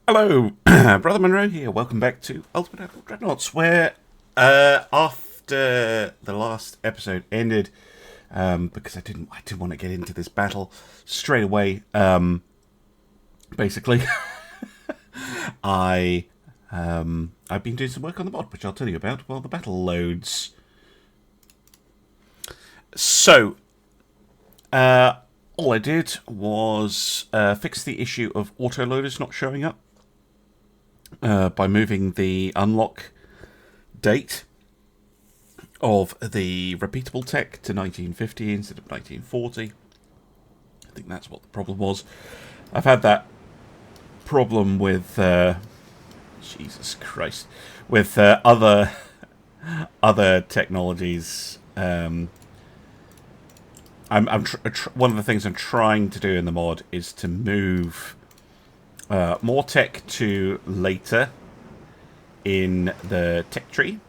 Hello, Brother Monroe here. Welcome back to Ultimate Outlaw Dreadnoughts, where after the last episode ended, because I didn't want to get into this battle straight away. Basically, I've been doing some work on the mod, which I'll tell you about while the battle loads. So, all I did was fix the issue of autoloaders not showing up. By moving the unlock date of the repeatable tech to 1950 instead of 1940. I think that's what the problem was. I've had that problem with Jesus Christ, with other technologies. One of the things I'm trying to do in the mod is to move more tech to later in the tech tree,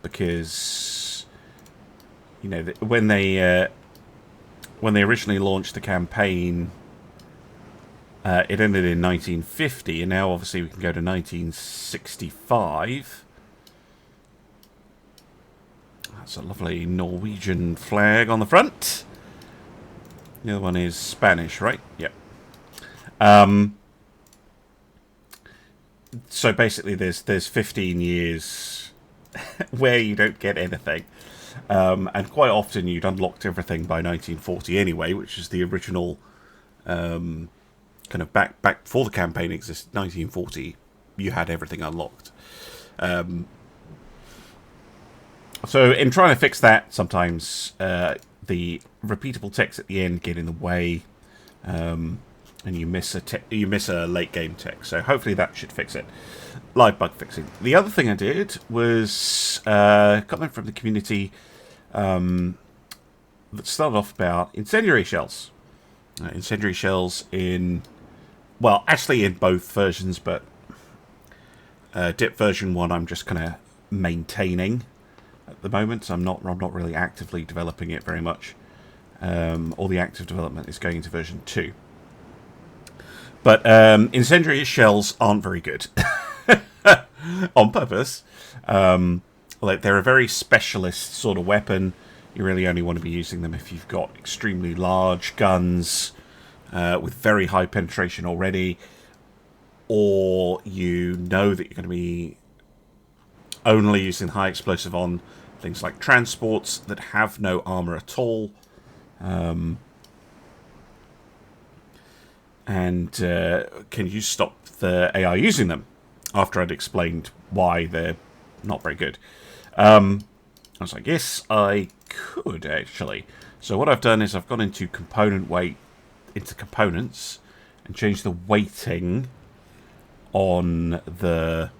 because when they originally launched the campaign, it ended in 1950, and now obviously we can go to 1965. That's a lovely Norwegian flag on the front. The other one is Spanish, right? Yep. So basically there's 15 years where you don't get anything. And quite often you'd unlocked everything by 1940 anyway, which is the original kind of back before the campaign existed. 1940, you had everything unlocked. So in trying to fix that, sometimes the repeatable techs at the end get in the way. And you miss a late game tech, so hopefully that should fix it. Live bug fixing. The other thing I did was comment from the community that started off about incendiary shells. Incendiary shells actually in both versions, but dip version 1 I'm just kind of maintaining at the moment. I'm not really actively developing it very much. All the active development is going into version 2. But incendiary shells aren't very good. On purpose. They're a very specialist sort of weapon. You really only want to be using them if you've got extremely large guns with very high penetration already, or you know that you're going to be only using high explosive on things like transports that have no armor at all. And can you stop the AI using them? After I'd explained why they're not very good. I was like, yes, I could actually. So what I've done is I've gone into components and changed the weighting on the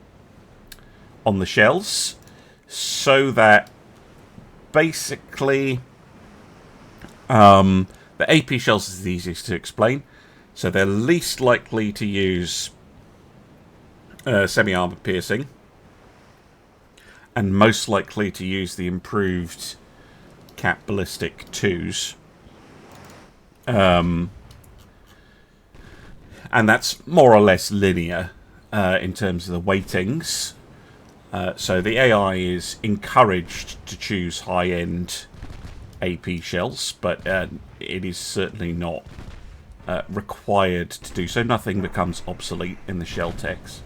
shells, so that basically the AP shells is the easiest to explain. So they're least likely to use semi-armor piercing, and most likely to use the improved cap ballistic 2s. And that's more or less linear in terms of the weightings. So the AI is encouraged to choose high-end AP shells, but it is certainly not required to do so. Nothing becomes obsolete in the shell techs.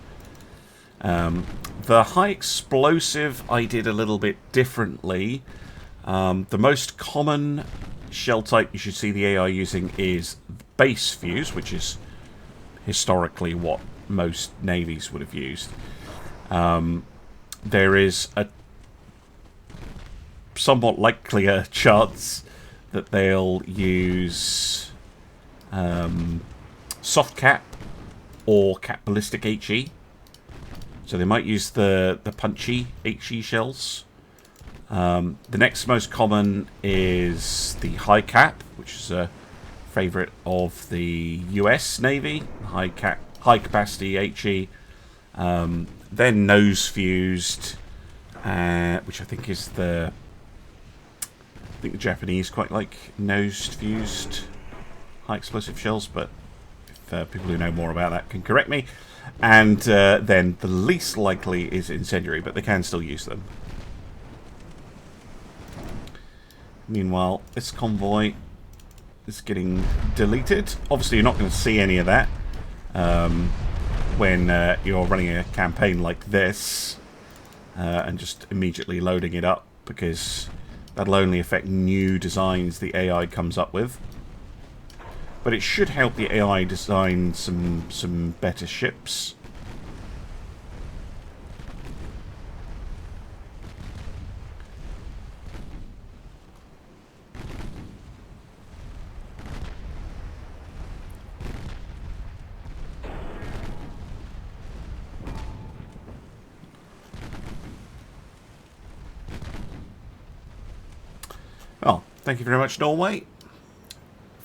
The high explosive I did a little bit differently. The most common shell type you should see the AI using is base fuse, which is historically what most navies would have used. There is a somewhat likelier chance that they'll use soft cap or cap ballistic HE. So they might use the punchy HE shells. The next most common is the high cap, which is a favourite of the US Navy. High capacity HE. Then nose fused, which I think is the Japanese quite like nose fused high explosive shells, but people who know more about that can correct me. And then the least likely is incendiary, but they can still use them. Meanwhile, this convoy is getting deleted. Obviously, you're not going to see any of that when you're running a campaign like this and just immediately loading it up, because that'll only affect new designs the AI comes up with. But it should help the AI design some better ships. Well, thank you very much, Norway.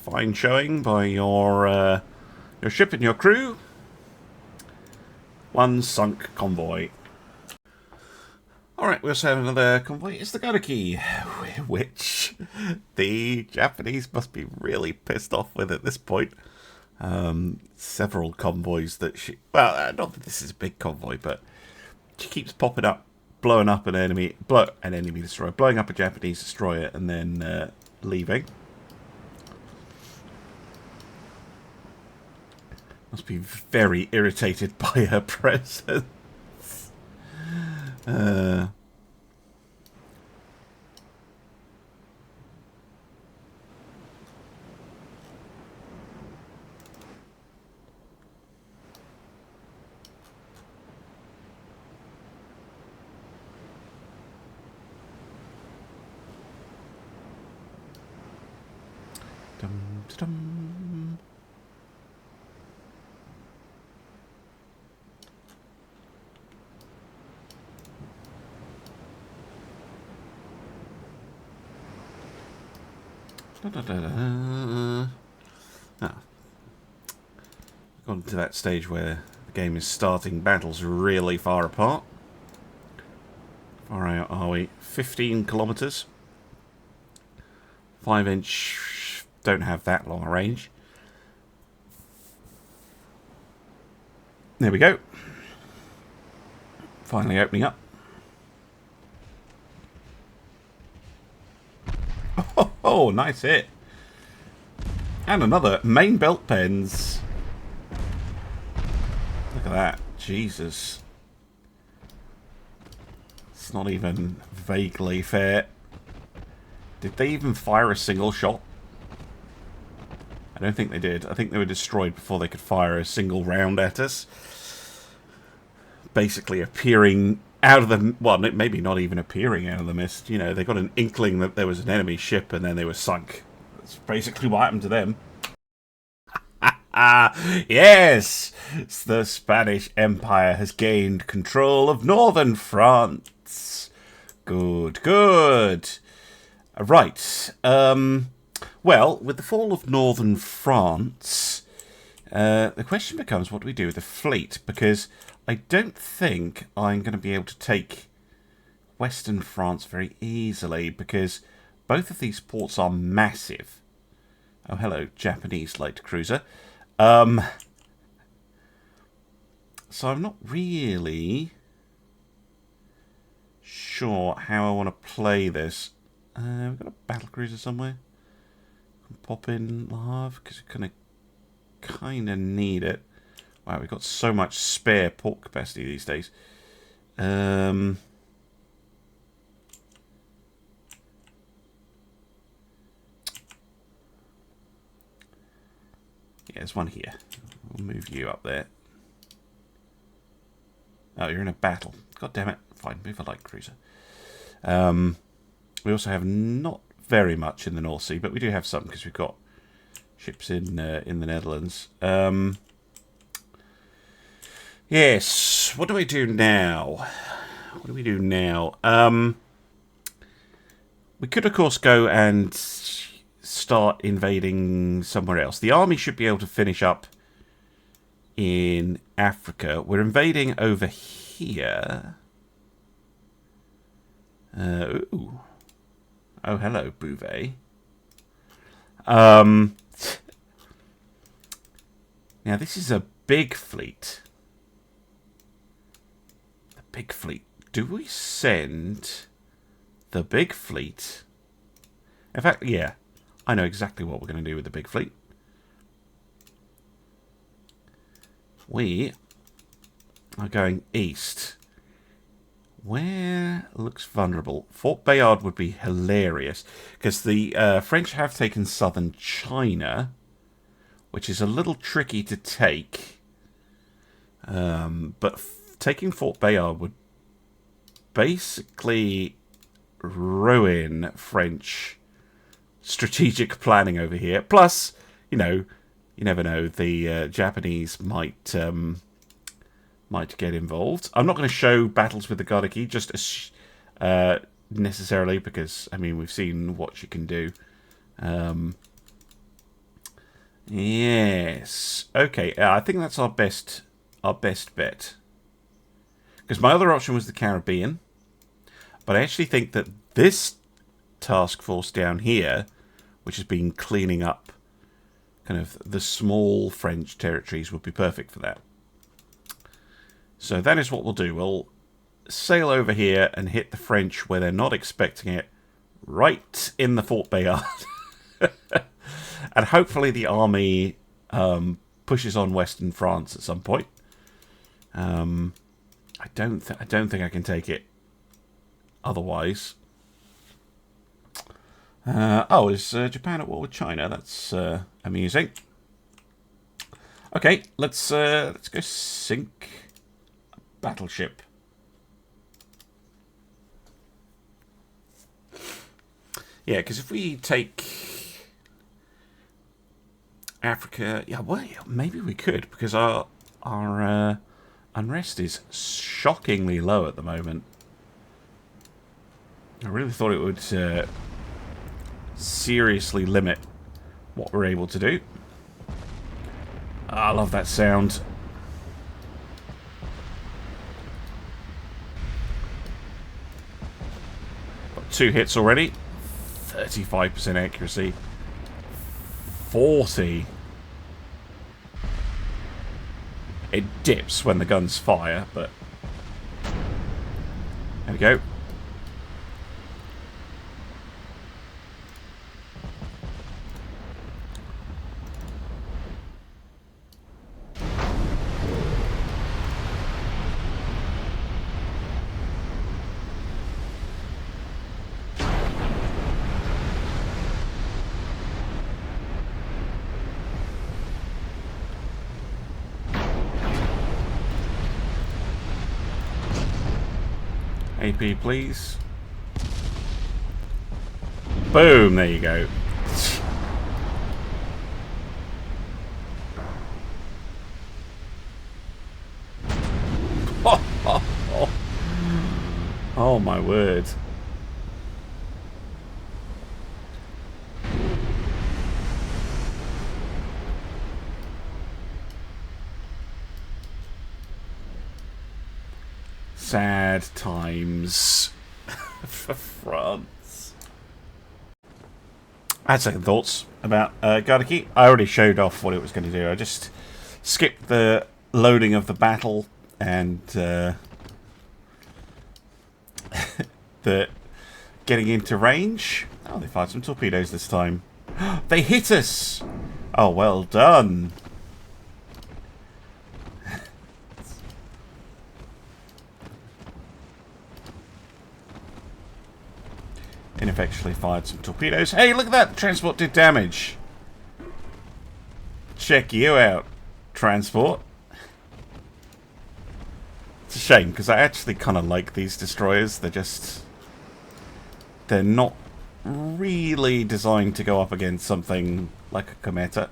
Fine showing by your ship and your crew. One sunk convoy. Alright, we also have another convoy. It's the Gardoqui, which the Japanese must be really pissed off with at this point. Several convoys that she... Well, not that this is a big convoy, but she keeps popping up, blowing up an enemy destroyer, blowing up a Japanese destroyer, and then leaving. Must be very irritated by her presence. Dum-dum. Gone to that stage where the game is starting battles really far apart. Far out are we? 15 kilometers. 5-inch don't have that long a range. There we go. Finally opening up. Oh, nice hit. And another main belt pens. Look at that. Jesus. It's not even vaguely fair. Did they even fire a single shot? I don't think they did. I think they were destroyed before they could fire a single round at us. Basically appearing out of the... Well, maybe not even appearing out of the mist. You know, they got an inkling that there was an enemy ship and then they were sunk. That's basically what happened to them. Yes! The Spanish Empire has gained control of northern France. Good, good. Right. Well, with the fall of northern France, the question becomes, what do we do with the fleet? Because I don't think I'm going to be able to take western France very easily, because both of these ports are massive. Oh, hello, Japanese light cruiser. So I'm not really sure how I want to play this. We've got a battle cruiser somewhere. Can pop in live because we kind of need it. Wow, we've got so much spare port capacity these days. Yeah, there's one here. We'll move you up there. Oh, you're in a battle. God damn it. Fine, move a light cruiser. We also have not very much in the North Sea, but we do have some because we've got ships in the Netherlands. Yes. What do we do now? What do we do now? We could, of course, go and start invading somewhere else. The army should be able to finish up in Africa. We're invading over here. Ooh. Oh, hello, Bouvet. Now, Now, this is a big fleet. The big fleet. Do we send the big fleet? In fact, yeah. I know exactly what we're going to do with the big fleet. We are going east. Where looks vulnerable? Fort Bayard would be hilarious, because the French have taken southern China, which is a little tricky to take. But taking Fort Bayard would basically ruin French strategic planning over here. Plus, you know, you never know, the Japanese might get involved. I'm not going to show battles with the Gardoqui just necessarily, because I mean we've seen what she can do. Yes. Okay. I think that's our best bet. Because my other option was the Caribbean, but I actually think that this task force down here, which has been cleaning up kind of the small French territories, would be perfect for that. So that is what we'll do. We'll sail over here and hit the French where they're not expecting it, right in the Fort Bayard. And hopefully the army pushes on Western France at some point. I don't think I can take it otherwise. Is Japan at war with China? That's amusing. Okay, let's go sink a battleship. Yeah, because if we take Africa, yeah, well, maybe we could, because our unrest is shockingly low at the moment. I really thought it would seriously limit what we're able to do. I love that sound. Got 2 hits already. 35% accuracy. 40. It dips when the guns fire, but there we go. AP, please. Boom, there you go. Oh my word. Sad times for France. I had second thoughts about Gardoqui. I already showed off what it was going to do. I just skipped the loading of the battle and the getting into range. Oh, they fired some torpedoes this time. They hit us! Oh, well done. Ineffectually fired some torpedoes. Hey, look at that! The transport did damage. Check you out, transport. It's a shame, because I actually kind of like these destroyers. They're not really designed to go up against something like a Cometa.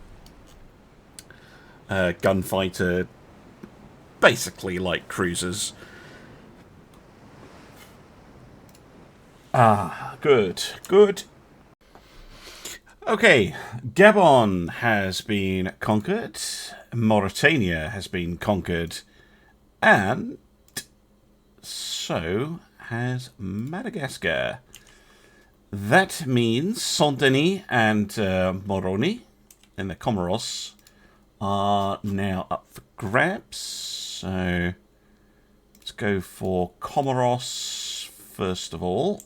Gunfighter, basically like cruisers. Ah, good, good. Okay, Gabon has been conquered, Mauritania has been conquered, and so has Madagascar. That means Saint-Denis and Moroni in the Comoros are now up for grabs. So let's go for Comoros first of all.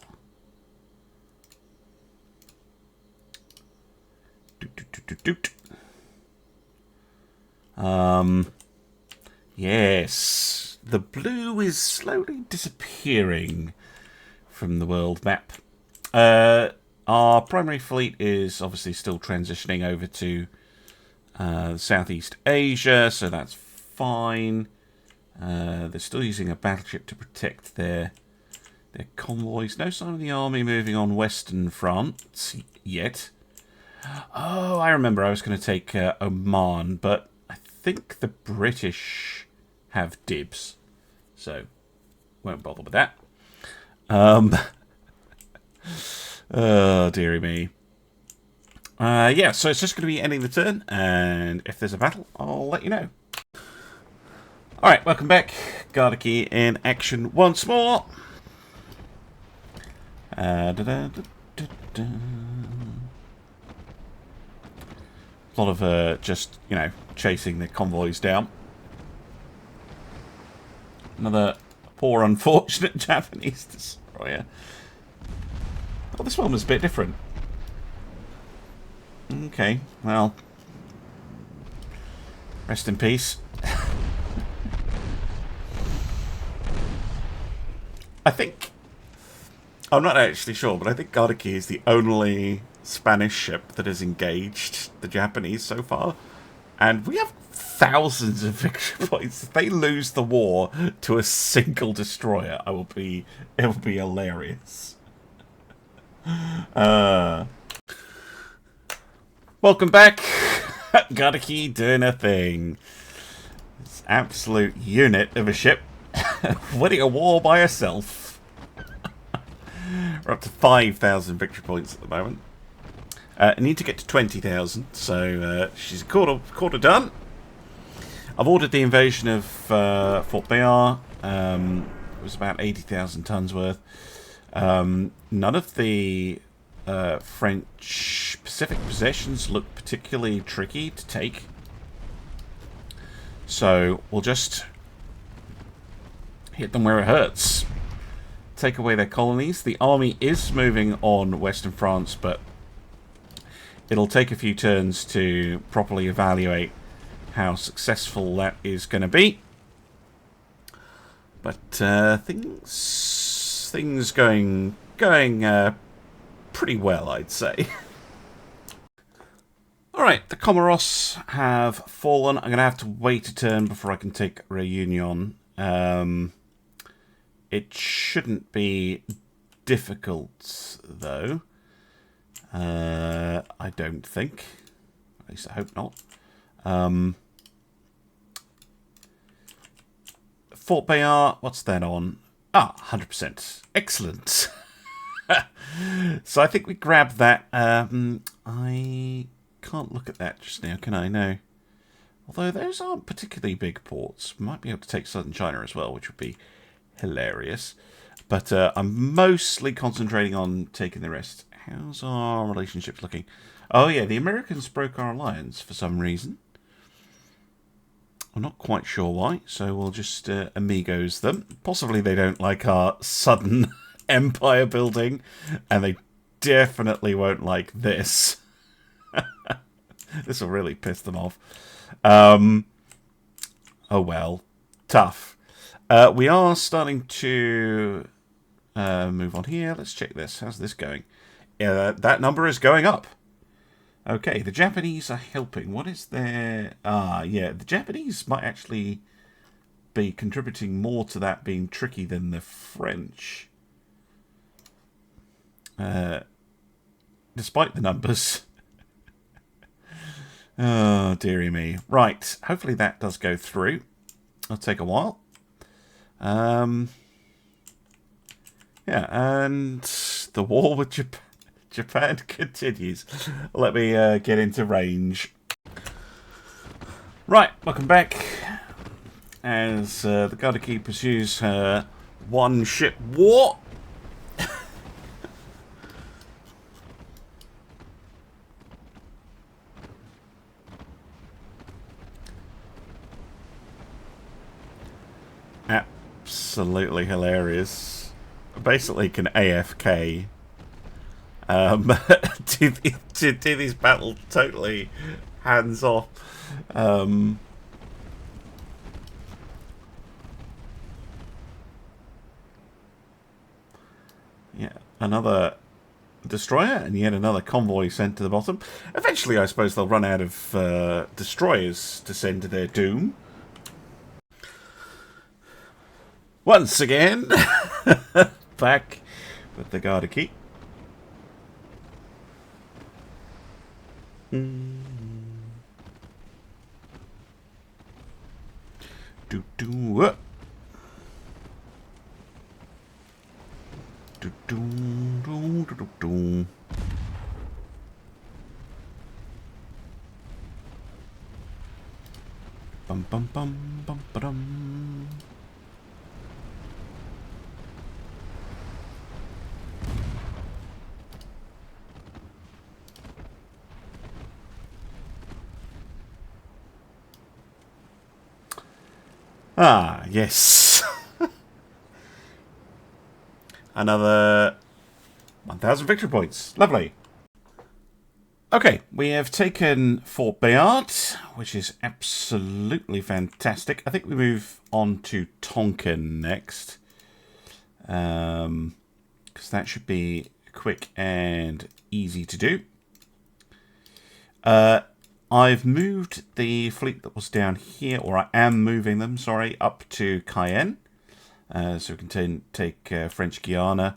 Yes, the blue is slowly disappearing from the world map. Our primary fleet is obviously still transitioning over to Southeast Asia, so that's fine. They're still using a battleship to protect their convoys. No sign of the army moving on Western France yet. Oh, I remember I was going to take Oman, but I think the British have dibs, so won't bother with that. Oh, dearie me. Yeah, so it's just going to be ending the turn, and if there's a battle, I'll let you know. Alright, welcome back. Gardoqui in action once more. A lot of just, you know, chasing the convoys down. Another poor, unfortunate Japanese destroyer. Oh, this one was a bit different. Okay, well, rest in peace. I think, I'm not actually sure, but I think Gardoqui is the only Spanish ship that has engaged the Japanese so far. And we have thousands of victory points. If they lose the war to a single destroyer, it will be hilarious. Welcome back. Gardoqui doing a thing. This absolute unit of a ship winning a war by herself. We're up to 5,000 victory points at the moment. I need to get to 20,000, so she's a quarter done. I've ordered the invasion of Fort Bayard. It was about 80,000 tons worth. None of the French Pacific possessions look particularly tricky to take. So we'll just hit them where it hurts. Take away their colonies. The army is moving on Western France, but it'll take a few turns to properly evaluate how successful that is going to be. But things going pretty well, I'd say. Alright, the Comoros have fallen. I'm going to have to wait a turn before I can take Réunion. It shouldn't be difficult, though. I don't think. At least I hope not. Fort Bayard, what's that on? 100%. Excellent. So I think we grab that. I can't look at that just now, can I? No. Although those aren't particularly big ports. Might be able to take southern China as well, which would be hilarious. But I'm mostly concentrating on taking the rest. How's our relationships looking? Oh yeah, the Americans broke our alliance for some reason. I'm not quite sure why, so we'll just amigos them. Possibly they don't like our sudden empire building, and they definitely won't like this. This will really piss them off. Oh well, tough. We are starting to move on here. Let's check this. How's this going? That number is going up. Okay, the Japanese are helping. What is their... yeah, the Japanese might actually be contributing more to that being tricky than the French. Despite the numbers. Oh, dearie me. Right, hopefully that does go through. It'll take a while. Yeah, and the war with Japan continues. Let me get into range. Right, welcome back. As the Gardoqui pursues her one-ship war. absolutely hilarious. Basically can AFK. Do these battles totally hands off. Yeah, another destroyer and yet another convoy sent to the bottom. Eventually, I suppose they'll run out of destroyers to send to their doom. Once again, back with the Gardoqui. Do do. Do do do do do. Bum bum bum bum bum. Ah, yes. Another 1,000 victory points. Lovely. Okay, we have taken Fort Bayard, which is absolutely fantastic. I think we move on to Dongen next. Because that should be quick and easy to do. I've moved the fleet that was down here, or I am moving them, sorry, up to Cayenne. So we can take French Guiana.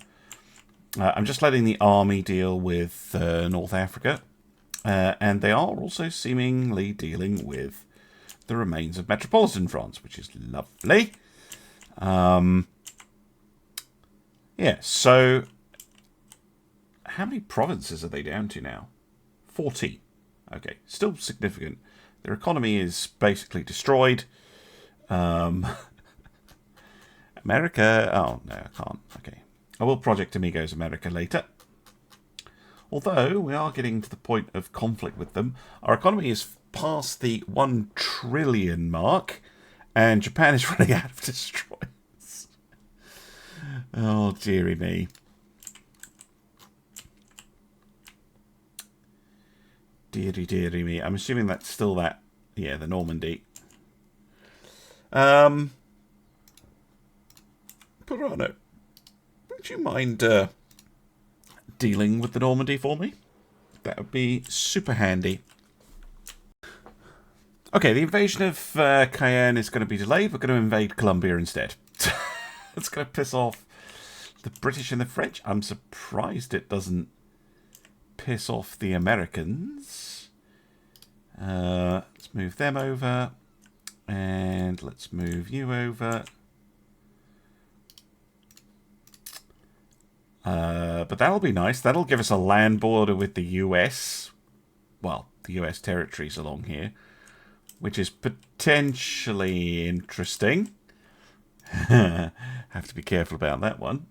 I'm just letting the army deal with North Africa. And they are also seemingly dealing with the remains of metropolitan France, which is lovely. Yeah, so how many provinces are they down to now? 40. Okay, still significant. Their economy is basically destroyed. America... Oh, no, I can't. Okay. I will Project Amigos America later. Although, we are getting to the point of conflict with them. Our economy is past the 1 trillion mark, and Japan is running out of destroyers. Oh, dearie me. Dearie, dearie me. I'm assuming that's still that... Yeah, the Normandy. Pirano, would you mind dealing with the Normandy for me? That would be super handy. Okay, the invasion of Cayenne is going to be delayed. We're going to invade Colombia instead. It's going to piss off the British and the French. I'm surprised it doesn't piss off the Americans. Let's move them over. And let's move you over. But that'll be nice. That'll give us a land border with the US. Well, the US territories along here. Which is potentially interesting. Have to be careful about that one.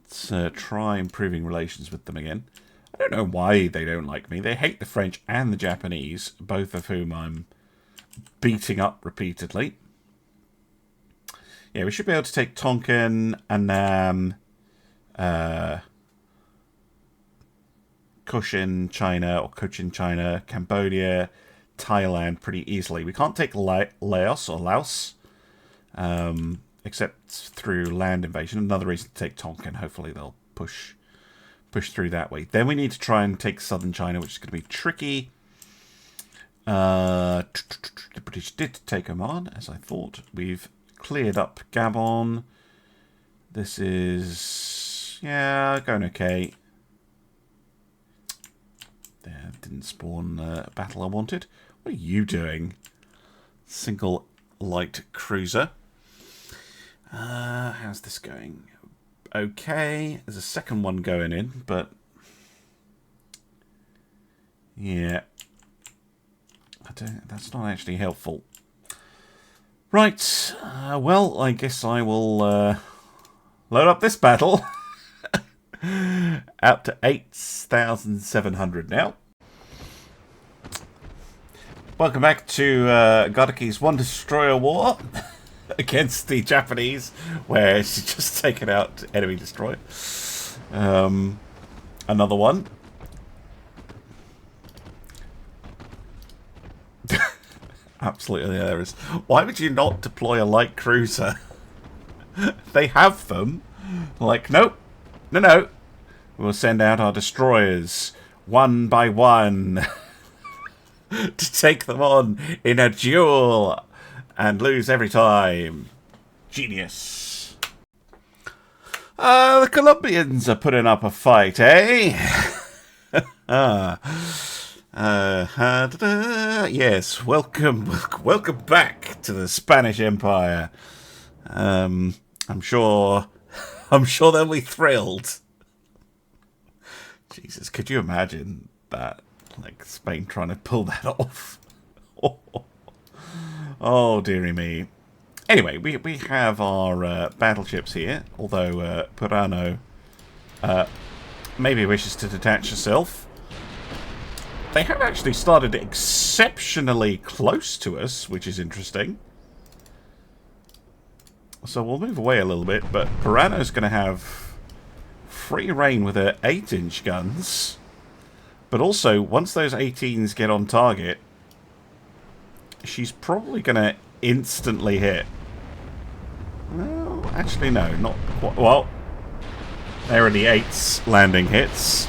Let's try improving relations with them again. I don't know why they don't like me. They hate the French and the Japanese, both of whom I'm beating up repeatedly. Yeah, we should be able to take Tonkin, Annam, Cochin, China, or Cochin, China, Cambodia, Thailand pretty easily. We can't take Laos or Laos, except through land invasion. Another reason to take Tonkin. Hopefully they'll push through that way. Then we need to try and take southern China, which is going to be tricky. The British did take Oman, as I thought. We've cleared up Gabon. This is... yeah, going okay. There, didn't spawn a battle I wanted. What are you doing? Single light cruiser. How's this going? Okay. There's a second one going in, but... yeah. That's not actually helpful. Right. Well, I guess I will load up this battle. Out to 8,700 now. Welcome back to Gardoqui's One Destroyer War against the Japanese, where she's just taken out enemy destroyer. Another one. Absolutely hilarious. Why would you not deploy a light cruiser? They have them. Like, nope. No. We'll send out our destroyers one by one to take them on in a duel and lose every time. Genius. The Colombians are putting up a fight, eh? Yes, welcome back to the Spanish Empire. I'm sure they'll be thrilled. Jesus, could you imagine that? Like Spain trying to pull that off. Oh, dearie me. Anyway, we have our battleships here, although Purano maybe wishes to detach herself. They have actually started exceptionally close to us, which is interesting. So we'll move away a little bit, but Purano's going to have free reign with her 8-inch guns. But also, once those 18s get on target, she's probably going to instantly hit. Well, actually no, not quite. Well, there are the 8s landing hits.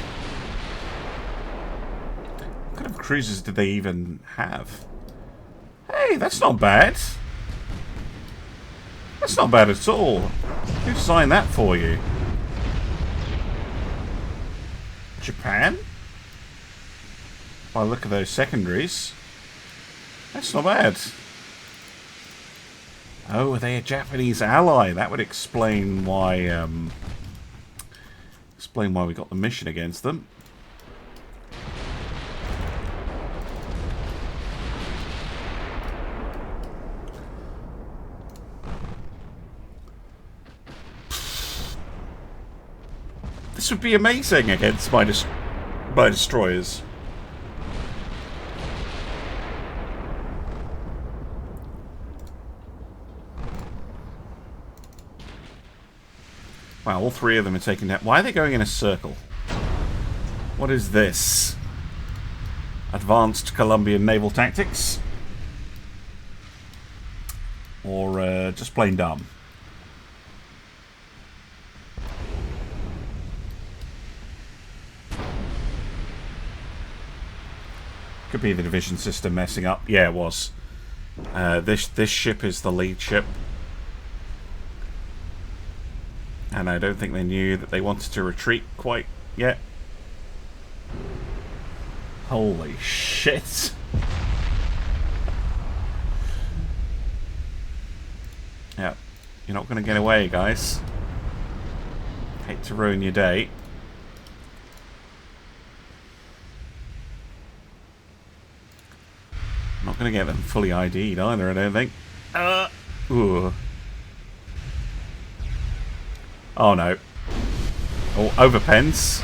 What kind of cruisers did they even have? Hey, that's not bad. That's not bad at all. Who designed that for you? Japan? By the look of those secondaries. That's not bad. Oh, are they a Japanese ally? That would explain why we got the mission against them. This would be amazing against my destroyers. Wow, all three of them are taken down. Why are they going in a circle? What is this? Advanced Colombian naval tactics? Or just plain dumb? Could be the division system messing up. Yeah, it was. This ship is the lead ship. And I don't think they knew that they wanted to retreat quite yet. Holy shit. Yeah, you're not going to get away, guys. Hate to ruin your day. Not going to get them fully ID'd either, I don't think. Ooh. Oh no. Oh, overpens.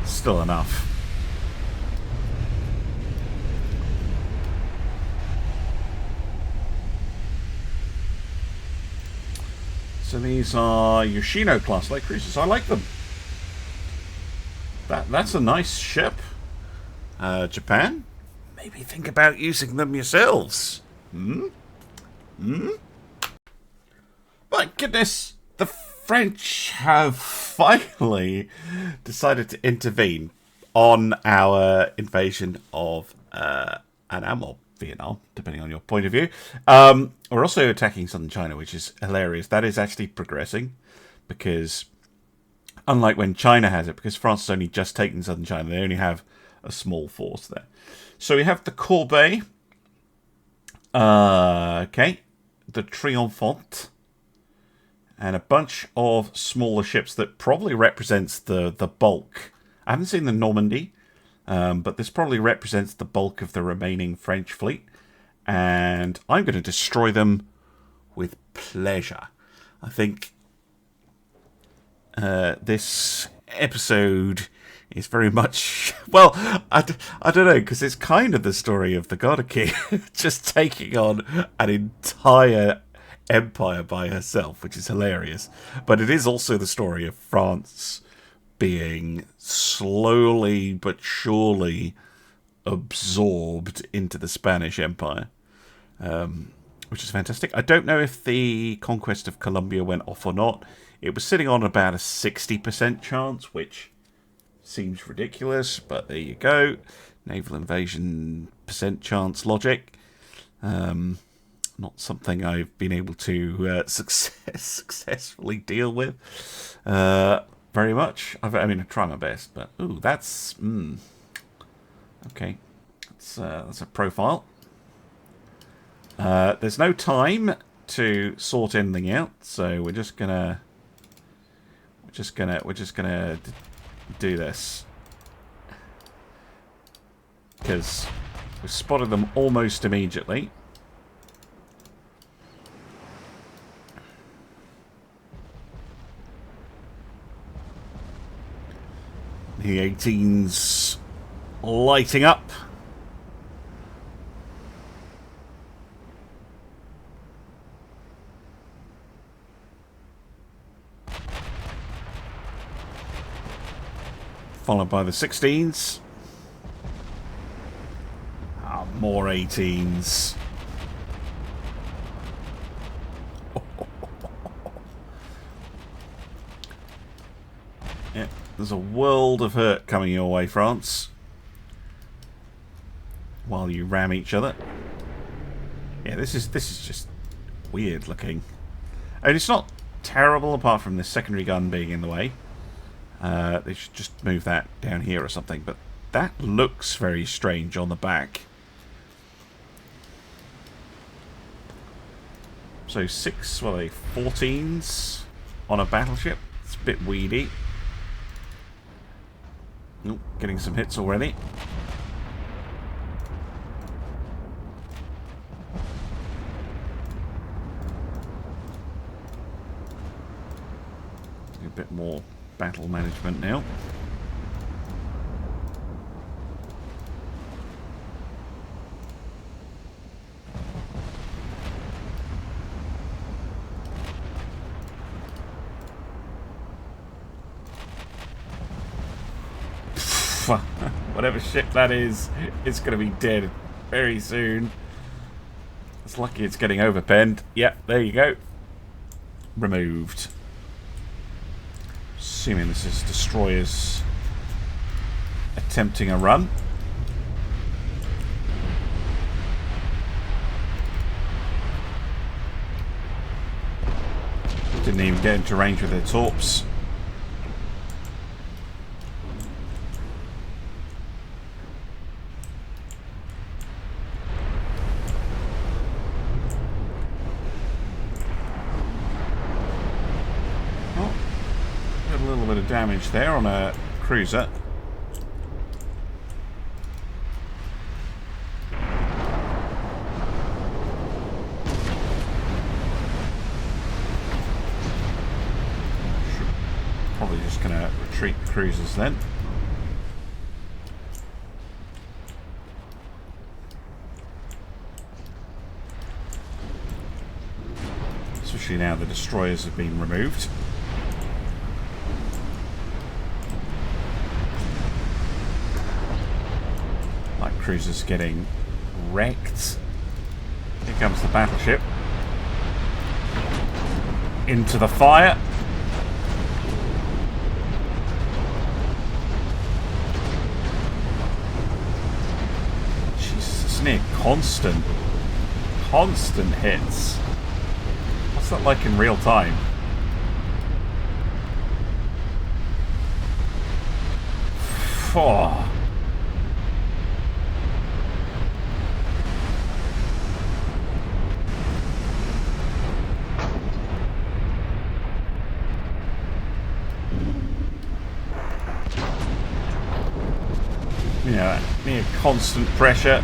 Still enough. So these are Yoshino class light cruisers. I like them. That's a nice ship. Japan? Maybe think about using them yourselves. My goodness, the French have finally decided to intervene on our invasion of Annam or Vietnam, depending on your point of view. We're also attacking southern China, which is hilarious. That is actually progressing because, unlike when China has it, because France has only just taken southern China, they only have a small force there. So we have the Corbeil, okay, the Triomphant, and a bunch of smaller ships that probably represents the bulk. I haven't seen the Normandy, but this probably represents the bulk of the remaining French fleet. And I'm going to destroy them with pleasure. I think this episode is very much... Well, I don't know, because it's kind of the story of the Gardoqui just taking on an entire empire by herself, which is hilarious. But it is also the story of France being slowly but surely absorbed into the Spanish Empire, which is fantastic. I don't know if the conquest of Colombia went off or not. It was sitting on about a 60% chance, which seems ridiculous, but there you go. Naval invasion percent chance logic. Not something I've been able to successfully deal with very much. I mean, I try my best, but ooh, that's okay. That's a profile. There's no time to sort anything out, so we're just gonna do this because we've spotted them almost immediately. The 18's lighting up. Followed by the 16s. More 18s. Yeah, there's a world of hurt coming your way, France. While you ram each other. Yeah, this is just weird looking. I mean, it's not terrible apart from the secondary gun being in the way. They should just move that down here or something, but that looks very strange on the back. So 14s on a battleship. It's a bit weedy. Nope, getting some hits already. A bit more battle management now. Whatever ship that is, it's going to be dead very soon. It's lucky it's getting overpenned. Yep, there you go. Removed. Assuming this is destroyers attempting a run. Didn't even get into range with their torps. Damage there on a cruiser. Probably just going to retreat the cruisers then. Especially now the destroyers have been removed. Cruisers getting wrecked. Here comes the battleship. Into the fire. Jesus, it's near constant hits. What's that like in real time? Oh. Yeah, near constant pressure.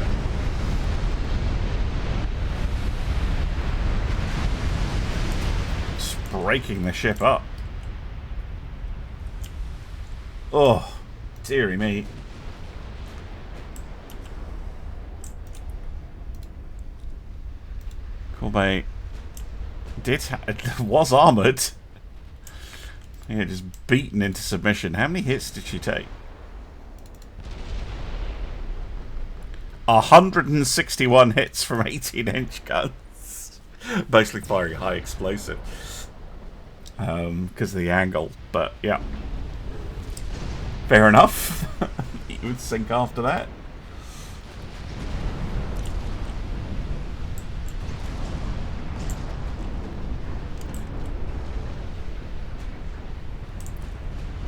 Just breaking the ship up. Oh, Deary me. Courbet was armoured. Yeah, just beaten into submission. How many hits did she take? 161 hits from 18-inch guns. Basically firing high explosive. Because of the angle. But, yeah. Fair enough. You would sink after that.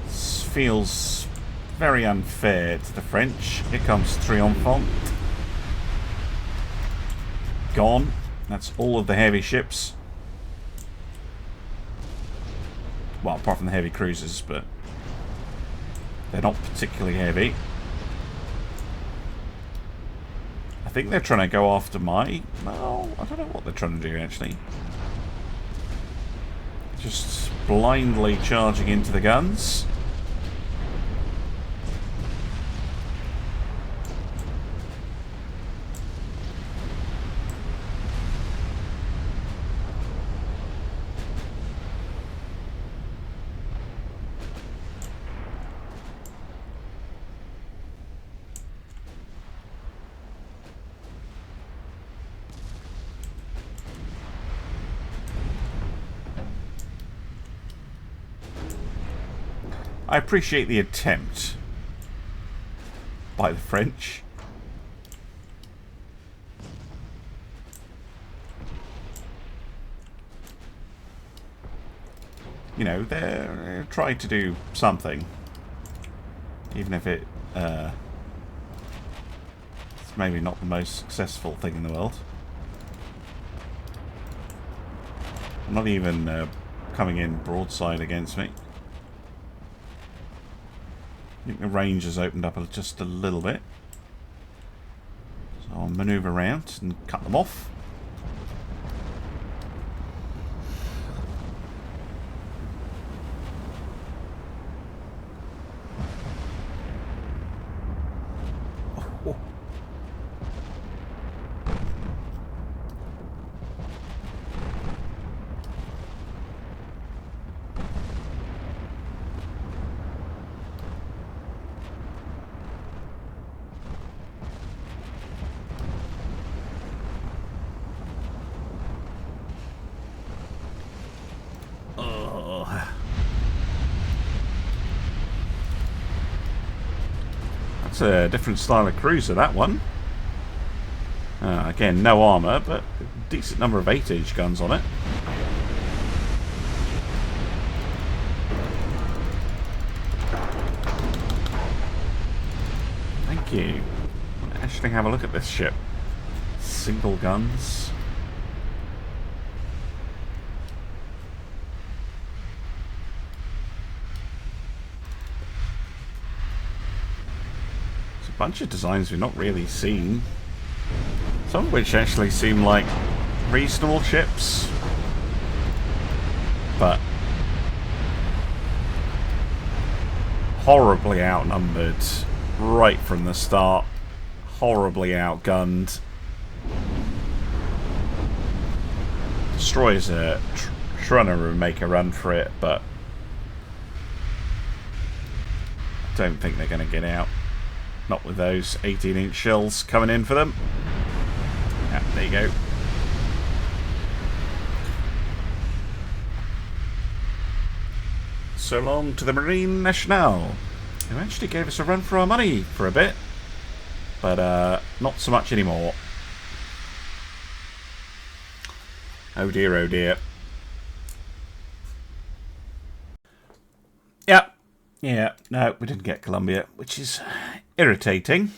This feels very unfair to the French. Here comes Triomphant. Gone. That's all of the heavy ships. Well, apart from the heavy cruisers, but they're not particularly heavy. I think they're trying to go after my... No, I don't know what they're trying to do, actually. Just blindly charging into the guns. I appreciate the attempt by the French. You know, they're trying to do something. Even if it's maybe not the most successful thing in the world. I'm not even coming in broadside against me. I think the range has opened up just a little bit. So I'll manoeuvre around and cut them off. Oh. That's a different style of cruiser, that one. Again, no armour, but a decent number of 8-inch guns on it. Thank you. Actually have a look at this ship. Single guns. Bunch of designs we've not really seen. Some of which actually seem like reasonable ships. But horribly outnumbered right from the start. Horribly outgunned. Destroyers are trying to make a run for it, but I don't think they're going to get out. Not with those 18-inch shells coming in for them. Yeah, there you go. So long to the Marine Nationale, who actually gave us a run for our money for a bit. But not so much anymore. Oh dear, oh dear. Yep. Yeah, no, we didn't get Columbia, which is irritating.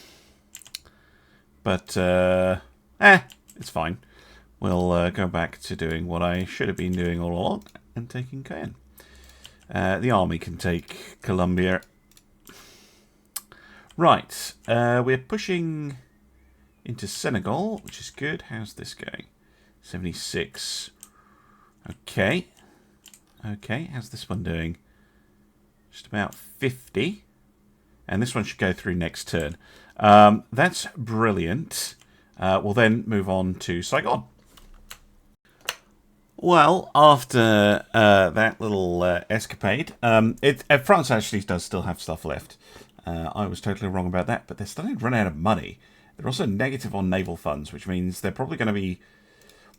But, it's fine. We'll go back to doing what I should have been doing all along, and taking Cayenne. The army can take Columbia. Right, we're pushing into Senegal, which is good. How's this going? 76. Okay. Okay, how's this one doing? Just about 50. And this one should go through next turn. That's brilliant. We'll then move on to Saigon. Well, after that little escapade, France actually does still have stuff left. I was totally wrong about that, but they're starting to run out of money. They're also negative on naval funds, which means they're probably going to be...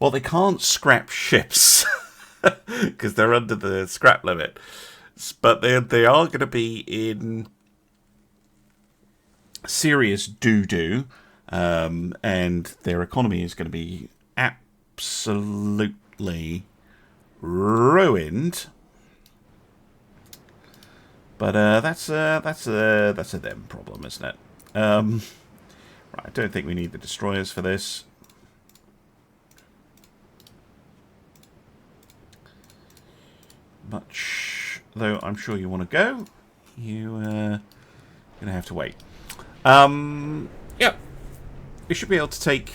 Well, they can't scrap ships because they're under the scrap limit. But they are going to be in serious doo-doo, and their economy is going to be absolutely ruined. But that's a them problem, isn't it? Right, I don't think we need the destroyers for this. Much though I'm sure you want to go, you're gonna have to wait. Yeah, we should be able to take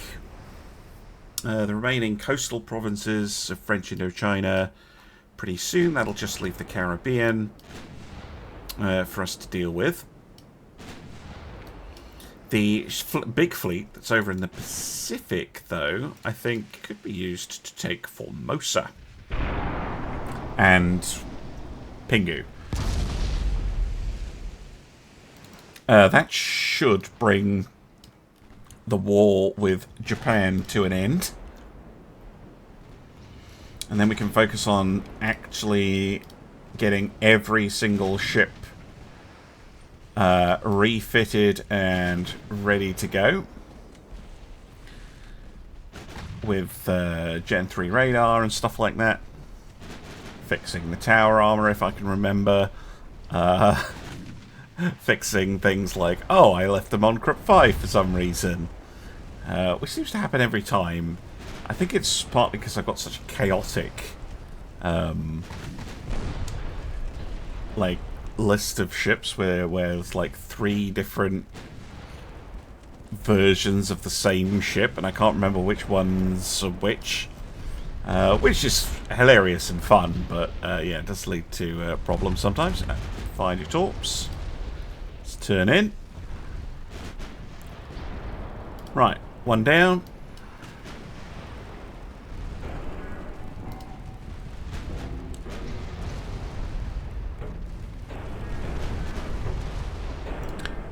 the remaining coastal provinces of French Indochina pretty soon. That'll just leave the Caribbean for us to deal with. The big fleet that's over in the Pacific, though, I think could be used to take Formosa and Pingu. That should bring the war with Japan to an end. And then we can focus on actually getting every single ship refitted and ready to go. With Gen 3 radar and stuff like that. Fixing the tower armor, if I can remember. Fixing things like, oh, I left them on Krupp 5 for some reason. Which seems to happen every time. I think it's partly because I've got such a chaotic like list of ships where there's like 3 different versions of the same ship, and I can't remember which ones are which. Which is hilarious and fun, but yeah, it does lead to problems sometimes. Find your torps. Let's turn in. Right, one down.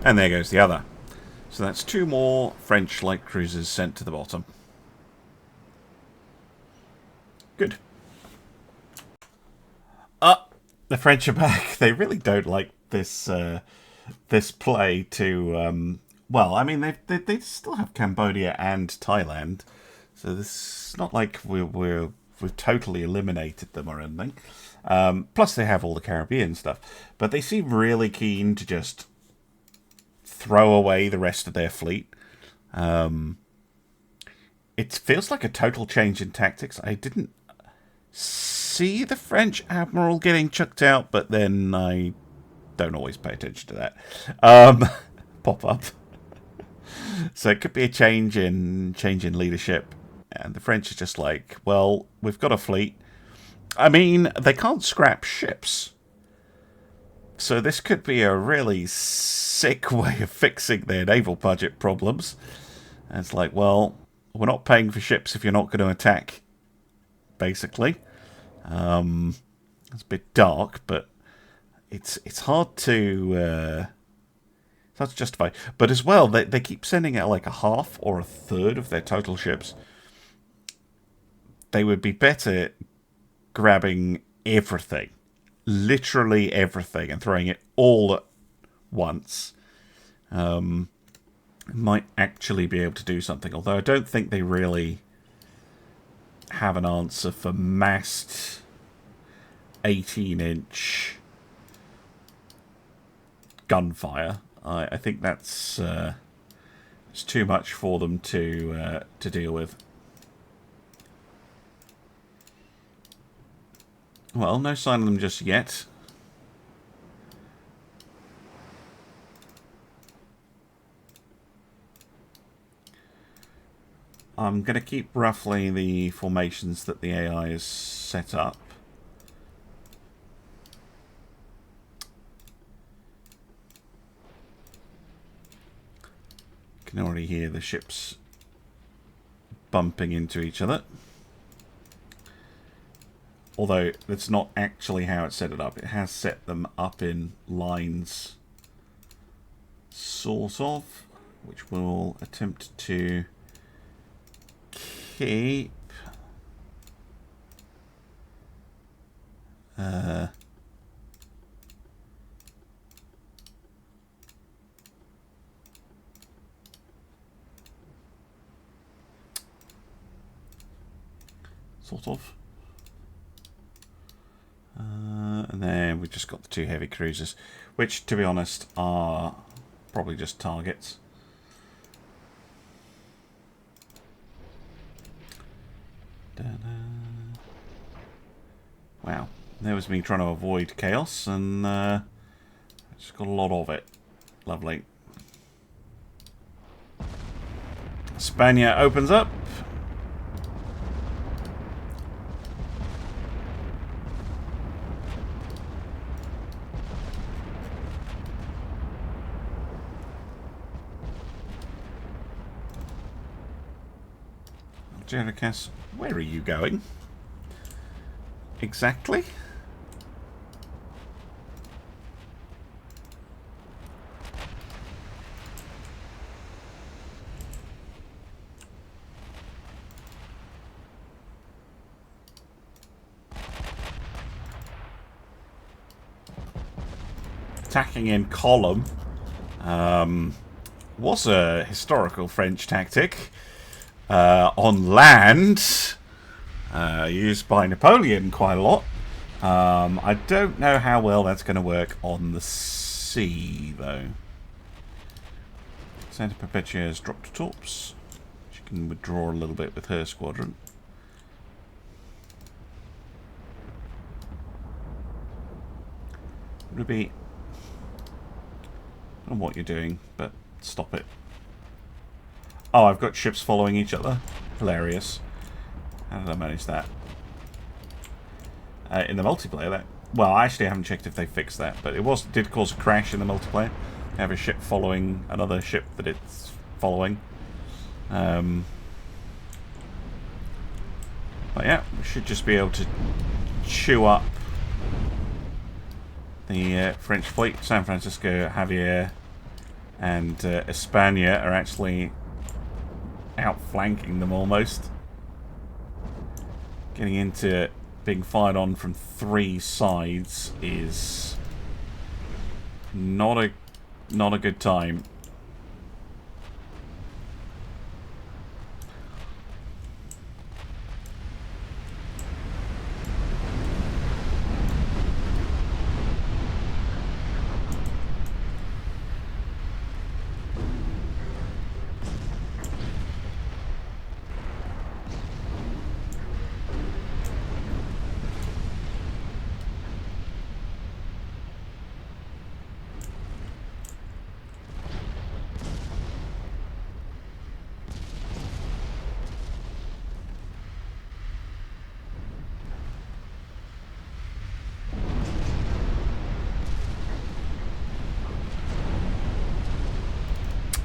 And there goes the other. So that's 2 more French light cruisers sent to the bottom. Good. The French are back. They really don't like this this play to... well, I mean, they still have Cambodia and Thailand. So this is not like we've totally eliminated them or anything. Plus they have all the Caribbean stuff. But they seem really keen to just throw away the rest of their fleet. It feels like a total change in tactics. I didn't see the French admiral getting chucked out, but then I don't always pay attention to that. Pop up. So it could be a change in leadership, and the French are just like, well, we've got a fleet. I mean, they can't scrap ships. So this could be a really sick way of fixing their naval budget problems. And it's like, well, we're not paying for ships if you're not going to attack, basically. It's a bit dark, but it's hard to justify. But as well, they keep sending out like a half or a third of their total ships. They would be better grabbing everything. Literally everything, and throwing it all at once. Might actually be able to do something, although I don't think they really have an answer for massed 18-inch gunfire. I think that's it's too much for them to deal with. Well, no sign of them just yet. I'm going to keep roughly the formations that the AI has set up. can already hear the ships bumping into each other. Although that's not actually how it set it up. It has set them up in lines, sort of, which we'll attempt to keep. Sort of. And then we've just got the 2 heavy cruisers, which, to be honest, are probably just targets. Wow, there was me trying to avoid chaos, and I just got a lot of it. Lovely. Spania opens up. Jerikas, where are you going? Exactly? Attacking in column was a historical French tactic. On land, used by Napoleon quite a lot. I don't know how well that's going to work on the sea, though. Santa Perpetua has dropped torps. She can withdraw a little bit with her squadron. Ruby, I don't know what you're doing, but stop it. Oh, I've got ships following each other. Hilarious. How did I manage that? In the multiplayer, that... Well, I actually haven't checked if they fixed that, but it did cause a crash in the multiplayer. You have a ship following another ship that it's following. But yeah, we should just be able to chew up the French fleet. San Francisco, Javier, and España are actually outflanking them almost. Getting into being fired on from 3 sides is not a good time.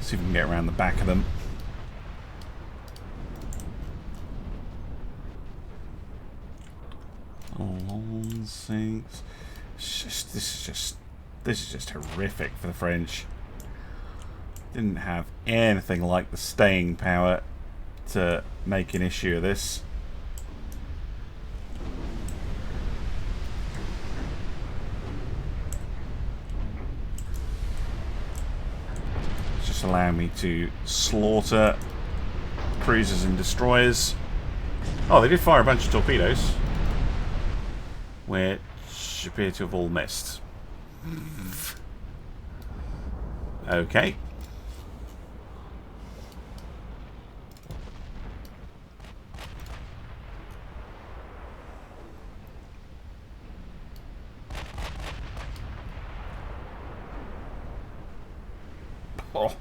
See if we can get around the back of them. This is just horrific for the French. Didn't have anything like the staying power to make an issue of this. Just allow me to slaughter cruisers and destroyers. Oh, they did fire a bunch of torpedoes, which appear to have all missed. Okay. Oh.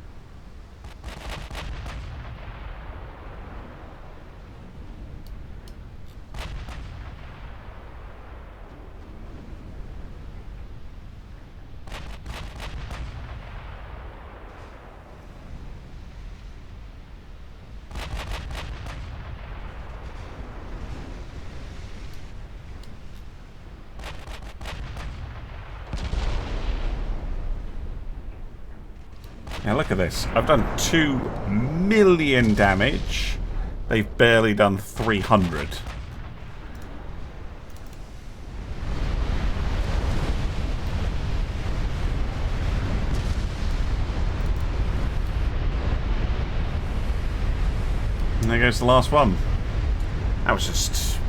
Now look at this. I've done 2 million damage. They've barely done 300. And there goes the last one. That was just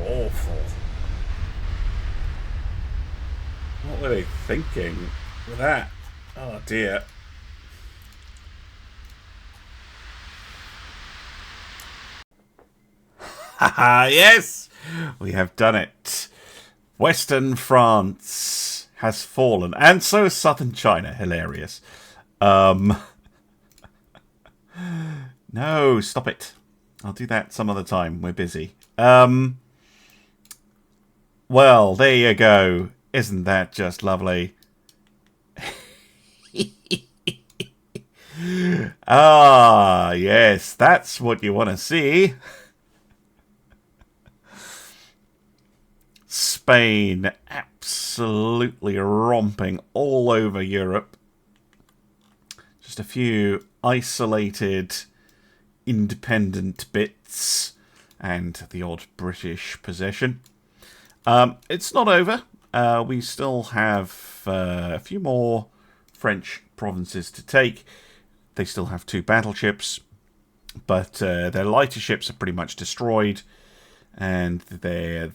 awful. What were they thinking with that? Oh dear. Haha, yes! We have done it. Western France has fallen. And so has southern China. Hilarious. No, stop it. I'll do that some other time. We're busy. Well, there you go. Isn't that just lovely? Ah, yes, that's what you want to see. Spain absolutely romping all over Europe. Just a few isolated independent bits and the odd British possession. It's not over. We still have a few more French provinces to take. They still have 2 battleships, but their lighter ships are pretty much destroyed, and their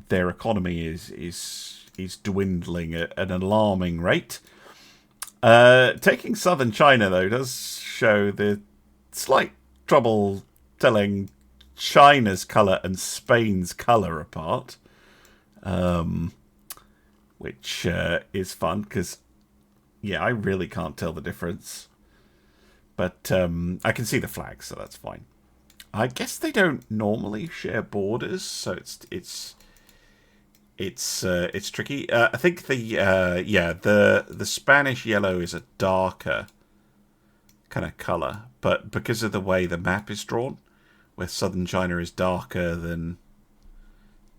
economy is dwindling at an alarming rate. Taking southern China, though, does show the slight trouble telling China's colour and Spain's colour apart. Which is fun, because, yeah, I really can't tell the difference. But I can see the flags, so that's fine. I guess they don't normally share borders, so it's tricky. I think the Spanish yellow is a darker kind of colour, but because of the way the map is drawn, where southern China is darker than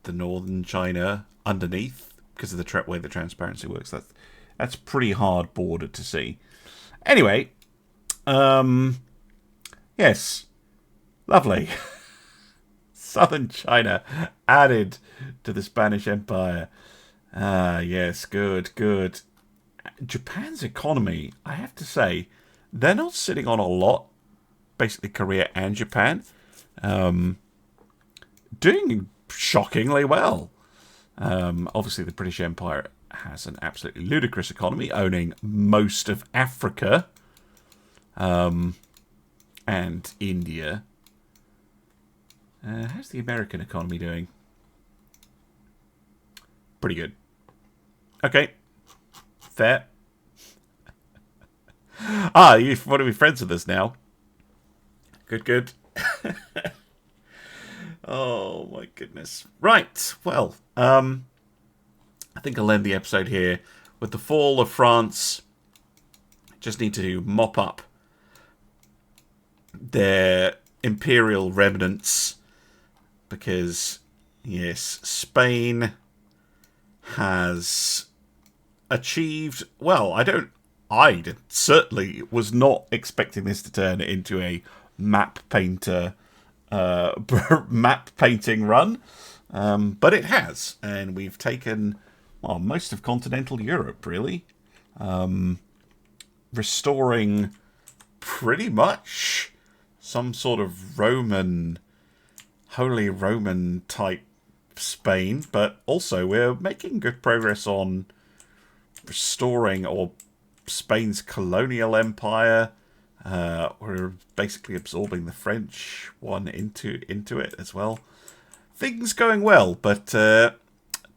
the northern China underneath, because of the way the transparency works, that's pretty hard border to see. Anyway, yes, lovely. Southern China added to the Spanish Empire. Ah, yes, good. Japan's economy, I have to say, they're not sitting on a lot. Basically, Korea and Japan doing shockingly well. Obviously, the British Empire has an absolutely ludicrous economy, owning most of Africa and India. How's the American economy doing? Pretty good. Okay. Fair. You want to be friends with us now. Good. Oh, my goodness. Right. Well, I think I'll end the episode here. With the fall of France, just need to mop up their imperial remnants. Because, yes, Spain has achieved... Well, I certainly was not expecting this to turn into a map painting run. But it has. And we've taken, well, most of continental Europe, really. Restoring pretty much some sort of Holy Roman type Spain, but also we're making good progress on restoring Spain's colonial empire. We're basically absorbing the French one into it as well. Things going well, but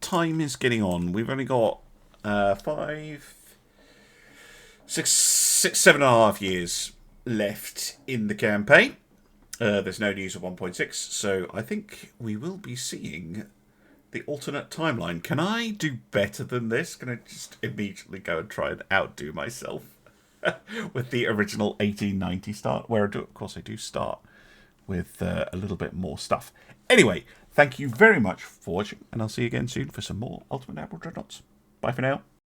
time is getting on. We've only got 7.5 years left in the campaign. There's no news of 1.6, so I think we will be seeing the alternate timeline. Can I do better than this? Can I just immediately go and try and outdo myself with the original 1890 start? Where of course I do start with a little bit more stuff. Anyway, thank you very much for watching, and I'll see you again soon for some more Ultimate Admiral Dreadnoughts. Bye for now.